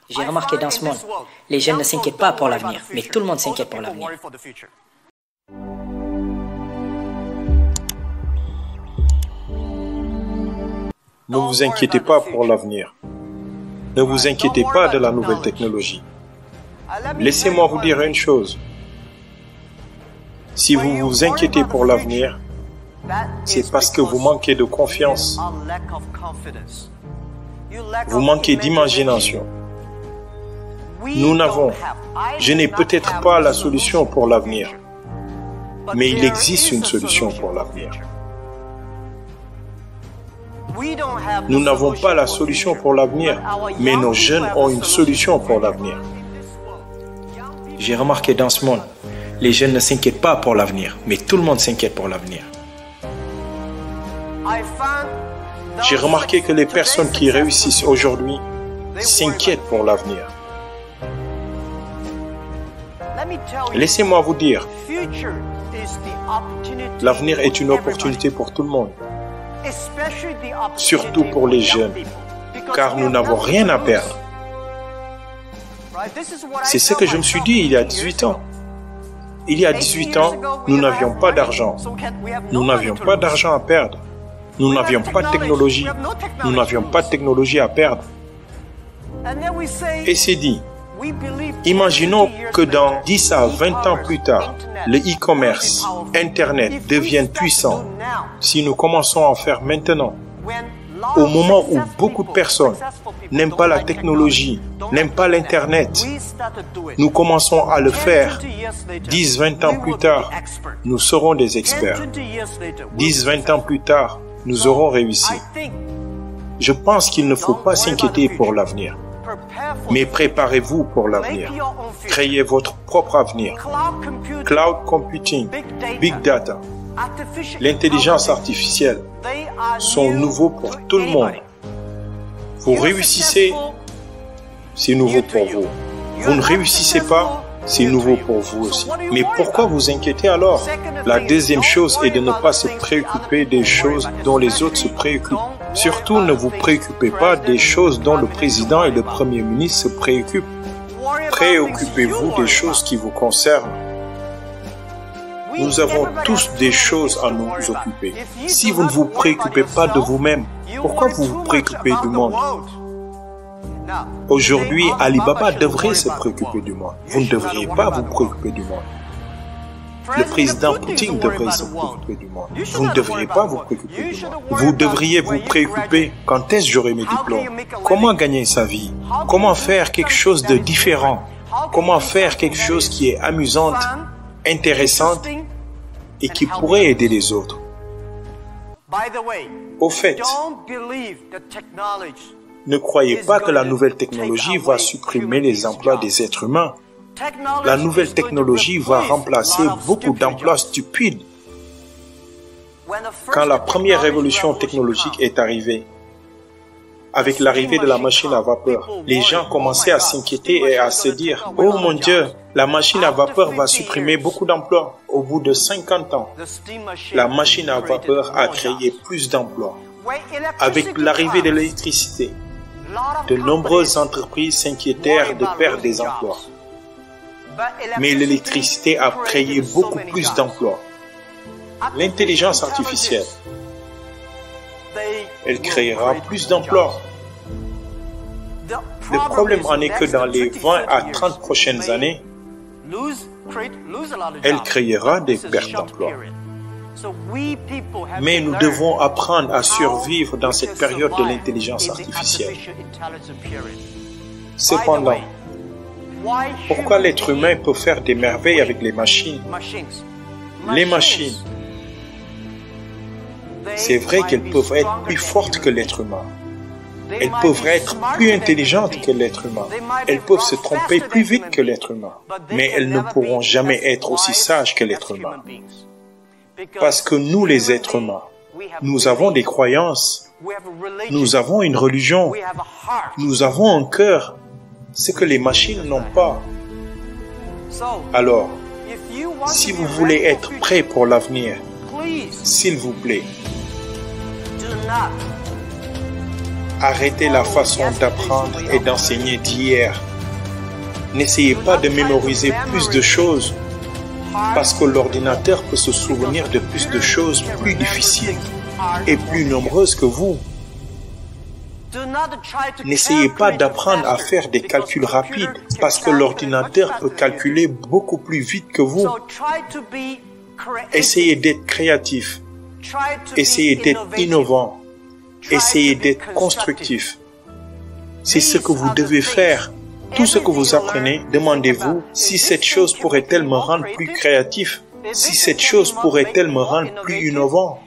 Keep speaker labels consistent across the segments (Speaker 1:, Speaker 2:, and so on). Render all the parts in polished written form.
Speaker 1: J'ai remarqué dans ce monde, les jeunes ne s'inquiètent pas pour l'avenir, mais tout le monde s'inquiète pour l'avenir.
Speaker 2: Ne vous inquiétez pas pour l'avenir. Ne vous inquiétez pas de la nouvelle technologie. Laissez-moi vous dire une chose. Si vous vous inquiétez pour l'avenir, c'est parce que vous manquez de confiance. Vous manquez d'imagination. Je n'ai peut-être pas la solution pour l'avenir, mais il existe une solution pour l'avenir. Nous n'avons pas la solution pour l'avenir, mais nos jeunes ont une solution pour l'avenir.
Speaker 1: J'ai remarqué dans ce monde, les jeunes ne s'inquiètent pas pour l'avenir, mais tout le monde s'inquiète pour l'avenir.
Speaker 2: J'ai remarqué que les personnes qui réussissent aujourd'hui s'inquiètent pour l'avenir. Laissez-moi vous dire, l'avenir est une opportunité pour tout le monde, surtout pour les jeunes, car nous n'avons rien à perdre. C'est ce que je me suis dit il y a 18 ans. Il y a 18 ans, nous n'avions pas d'argent. Nous n'avions pas d'argent à perdre. Nous n'avions pas de technologie. Nous n'avions pas de technologie à perdre. Et c'est dit, imaginons que dans 10 à 20 ans plus tard, le e-commerce, Internet deviennent puissants. Si nous commençons à en faire maintenant, au moment où beaucoup de personnes n'aiment pas la technologie, n'aiment pas l'Internet, nous commençons à le faire. 10-20 ans plus tard, nous serons des experts. 10-20 ans plus tard, nous aurons réussi. Je pense qu'il ne faut pas s'inquiéter pour l'avenir, mais préparez-vous pour l'avenir. Créez votre propre avenir. Cloud computing, big data, l'intelligence artificielle sont nouveaux pour tout le monde. Vous réussissez, c'est nouveau pour vous. Vous ne réussissez pas, c'est nouveau pour vous aussi. Mais pourquoi vous inquiétez alors? La deuxième chose est de ne pas se préoccuper des choses dont les autres se préoccupent. Surtout, ne vous préoccupez pas des choses dont le président et le premier ministre se préoccupent. Préoccupez-vous des choses qui vous concernent. Nous avons tous des choses à nous occuper. Si vous ne vous préoccupez pas de vous-même, pourquoi vous vous préoccupez du monde? Aujourd'hui, Alibaba devrait se préoccuper du monde. Vous ne devriez pas vous préoccuper du monde. Le président Poutine devrait se préoccuper du monde. Vous ne devriez pas vous préoccuper du monde. Vous devriez vous préoccuper quand est-ce que j'aurai mes diplômes? Comment gagner sa vie? Comment faire quelque chose de différent? Comment faire quelque chose qui est amusante, intéressante et qui pourrait aider les autres? Au fait, ne croyez pas que la nouvelle technologie va supprimer les emplois des êtres humains. La nouvelle technologie va remplacer beaucoup d'emplois stupides. Quand la première révolution technologique est arrivée, avec l'arrivée de la machine à vapeur, les gens commençaient à s'inquiéter et à se dire « Oh mon Dieu, la machine à vapeur va supprimer beaucoup d'emplois. » Au bout de 50 ans, la machine à vapeur a créé plus d'emplois. Avec l'arrivée de l'électricité, de nombreuses entreprises s'inquiétèrent de perdre des emplois. Mais l'électricité a créé beaucoup plus d'emplois. L'intelligence artificielle, elle créera plus d'emplois. Le problème en est que dans les 20 à 30 prochaines années, elle créera des pertes d'emplois. Mais nous devons apprendre à survivre dans cette période de l'intelligence artificielle. Cependant, pourquoi l'être humain peut faire des merveilles avec les machines? Les machines, c'est vrai qu'elles peuvent être plus fortes que l'être humain. Elles peuvent être plus intelligentes que l'être humain. Elles peuvent se tromper plus vite que l'être humain. Mais elles ne pourront jamais être aussi sages que l'être humain. Parce que nous, les êtres humains, nous avons des croyances, nous avons une religion, nous avons un cœur, ce que les machines n'ont pas. Alors, si vous voulez être prêt pour l'avenir, s'il vous plaît, Arrêtez la façon d'apprendre et d'enseigner d'hier. N'essayez pas de mémoriser plus de choses parce que l'ordinateur peut se souvenir de plus de choses plus difficiles et plus nombreuses que vous. N'essayez pas d'apprendre à faire des calculs rapides parce que l'ordinateur peut calculer beaucoup plus vite que vous. Essayez d'être créatif. Essayez d'être innovant. Essayez d'être constructif. C'est ce que vous devez faire. Tout ce que vous apprenez, demandez-vous si cette chose pourrait-elle me rendre plus créatif, si cette chose pourrait-elle me rendre plus innovant,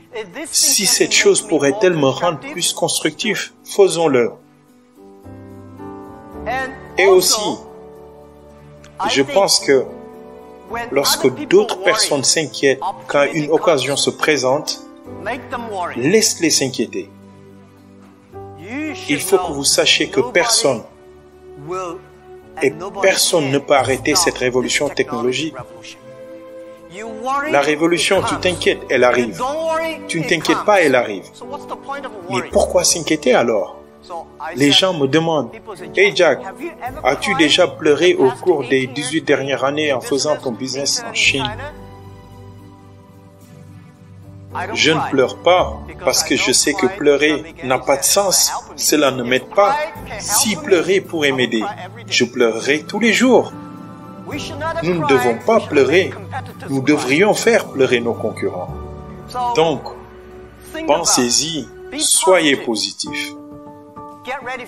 Speaker 2: si cette chose pourrait-elle me rendre plus constructif. Faisons-le. Et aussi, je pense que lorsque d'autres personnes s'inquiètent quand une occasion se présente, laisse-les s'inquiéter. Il faut que vous sachiez que personne ne peut arrêter cette révolution technologique. La révolution, tu t'inquiètes, elle arrive. Tu ne t'inquiètes pas, elle arrive. Mais pourquoi s'inquiéter alors? Les gens me demandent, « Hey Jack, as-tu déjà pleuré au cours des 18 dernières années en faisant ton business en Chine ?» Je ne pleure pas parce que je sais que pleurer n'a pas de sens. Cela ne m'aide pas. Si pleurer pourrait m'aider, je pleurerai tous les jours. Nous ne devons pas pleurer. Nous devrions faire pleurer nos concurrents. Donc, pensez-y, soyez positifs.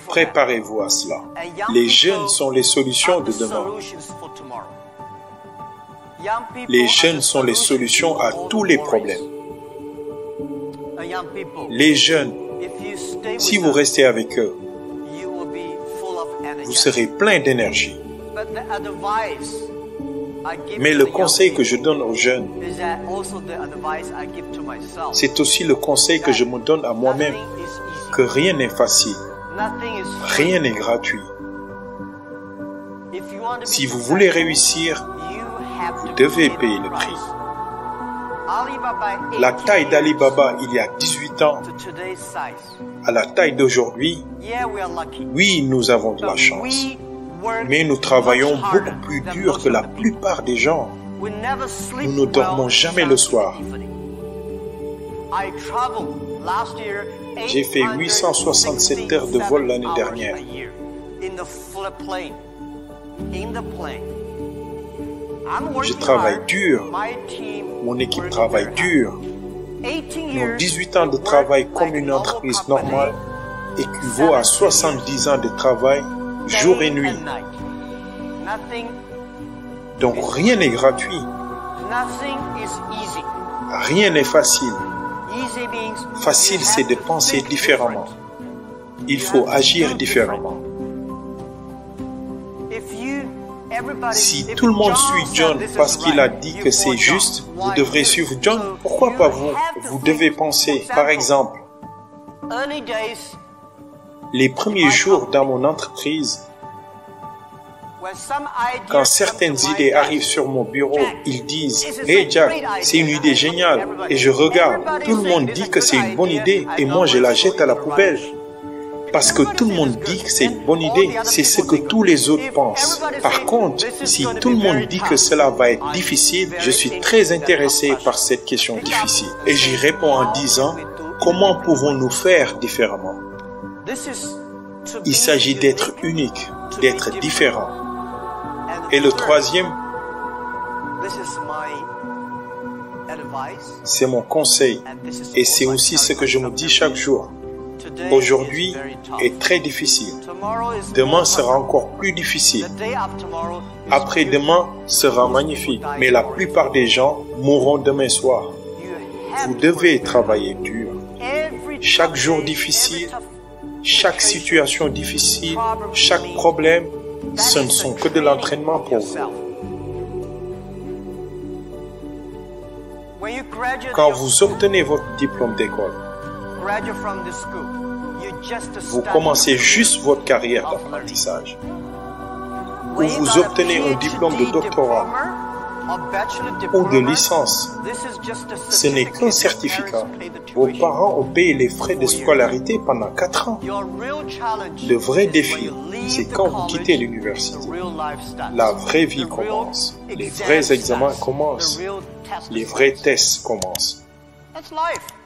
Speaker 2: Préparez-vous à cela. Les jeunes sont les solutions de demain. Les jeunes sont les solutions à tous les problèmes. Les jeunes, si vous restez avec eux, vous serez plein d'énergie. Mais le conseil que je donne aux jeunes, c'est aussi le conseil que je me donne à moi-même, que rien n'est facile, rien n'est gratuit. Si vous voulez réussir, vous devez payer le prix. La taille d'Alibaba il y a 18 ans à la taille d'aujourd'hui, oui, nous avons de la chance. Mais nous travaillons beaucoup plus dur que la plupart des gens. Nous ne dormons jamais le soir. J'ai fait 867 heures de vol l'année dernière. Je travaille dur. Mon équipe travaille dur. Nos 18 ans de travail comme une entreprise normale équivaut à 70 ans de travail jour et nuit. Donc rien n'est gratuit. Rien n'est facile. Facile, c'est de penser différemment. Il faut agir différemment. Si tout le monde suit John parce qu'il a dit que c'est juste, vous devrez suivre John. Pourquoi pas vous? Vous devez penser, par exemple, les premiers jours dans mon entreprise, quand certaines idées arrivent sur mon bureau, ils disent « Hey Jack, c'est une idée géniale » et je regarde, tout le monde dit que c'est une bonne idée et moi je la jette à la poubelle. Parce que tout le monde dit que c'est une bonne idée, c'est ce que tous les autres pensent. Par contre, si tout le monde dit que cela va être difficile, je suis très intéressé par cette question difficile. Et j'y réponds en disant, comment pouvons-nous faire différemment? Il s'agit d'être unique, d'être différent. Et le troisième, c'est mon conseil. Et c'est aussi ce que je me dis chaque jour. Aujourd'hui est très difficile. Demain sera encore plus difficile. Après-demain sera magnifique. Mais la plupart des gens mourront demain soir. Vous devez travailler dur. Chaque jour difficile, chaque situation difficile, chaque problème, ce ne sont que de l'entraînement pour vous. Quand vous obtenez votre diplôme d'école, vous commencez juste votre carrière d'apprentissage. Ou vous obtenez un diplôme de doctorat, ou de licence. Ce n'est qu'un certificat. Vos parents ont payé les frais de scolarité pendant 4 ans. Le vrai défi, c'est quand vous quittez l'université. La vraie vie commence. Les vrais examens commencent. Les vrais tests commencent.
Speaker 3: That's life.